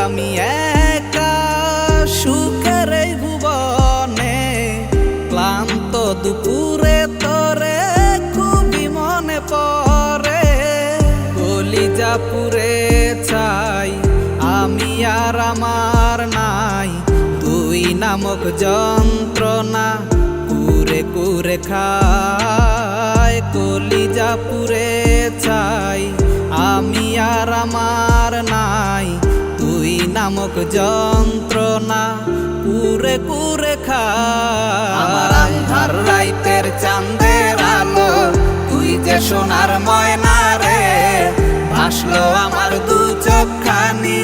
আমি একা সুখের এই ভুবনে, ক্লান্ত দুপুরে তোরে খুবই মনে পড়ে। কলিজা পুরে চাই আমি আর আমার নাই, তুই নামক যন্ত্রণা কুরে কুরে খায়। কলিজা পুরে চাই আমি আর আমার নাই, তুই নামক যন্ত্রণা কুরে কুরে খায়। আমার আন্ধার রাইতের চাঁদের আলো, তুই যে সোনার ময়না রে, ভাসলো আমার দু চোখখানি,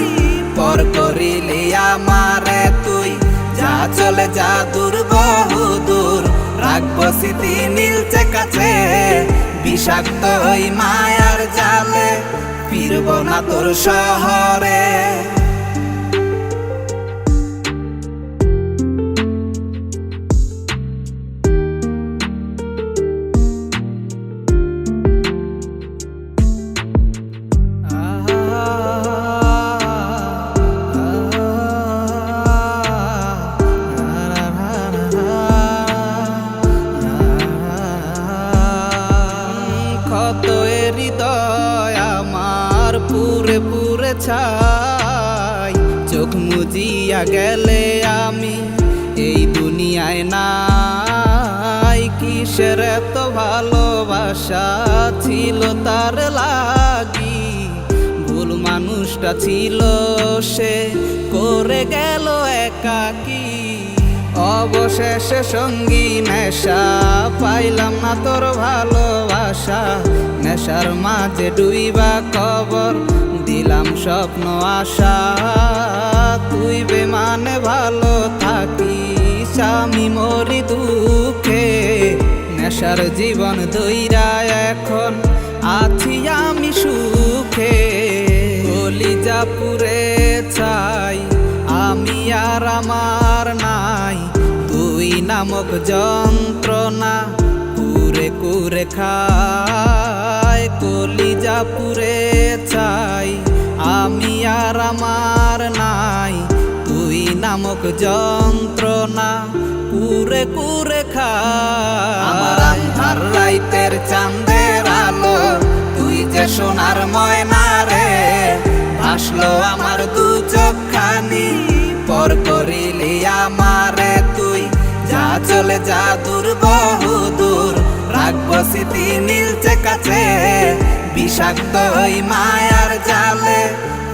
পর করিলি আমারে তুই। যা চলে যা দূর বহু দূর, রাখবো স্মৃতি নীলচে কাছে, বিষাক্ত ওই মায়ার জালে ফিরব না তোর শহরে। ক্ষত হৃদয় আমার পুরে পুরে ছাই, চোখ মুজিয়া গেলে আমি এই দুনিয়ায় নাই। কিসের এত ভালোবাসা ছিল তার লাগি, ভুল মানুষটা ছিল সে, করে গেল একাকী। অবশেষে সঙ্গী নেশা, পাইলাম না তোর ভালোবাসা, নেশার মাঝে ডুইবা কবর দিলাম স্বপ্ন আশা। তুই বেমানে ভালো থাকিস, আমি মরি দুঃখে, নেশার জীবন দইরা এখন আছি আমি সুখে। কলিজা পুরে চাই আমি আর আমার নাই, তুই নামক যন্ত্রণা কুরে কুরে খায়। কলিজা পুরে চাই আমি আর আমার নাই, তুই নামক যন্ত্রণা কুরে কুরে খায়। আমার আন্ধার রাইতের চাঁদের আলো, তুই যে সোনার ময়না রে, ভাসলো আমার দু চোখখানি, পর করিলি আমারে তুই। যা চলে যা দূর বহু দূর, রাখবো স্মৃতি নীলচে কাছে, বিষাক্ত ওই মায়ার জালে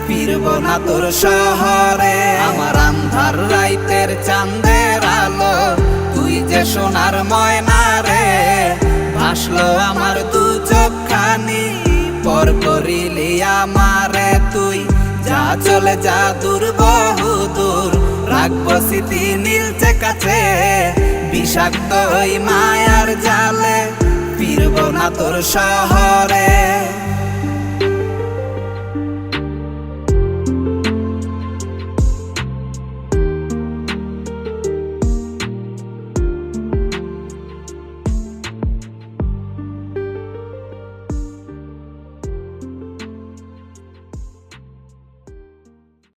ফিরব না তোর শহরে। আমার আন্ধার রাইতের চাঁদের আলো, তুই যে সোনার ময়না রে, ভাসলো আমার দু চোখখানি, পর করিলি আমারে তুই। যা চলে যা দূর বহু দূর, রাখবো স্মৃতি নীলচে কাছে, বিষাক্ত ওই মায়ার জালে ফিরব না তোর শহরে।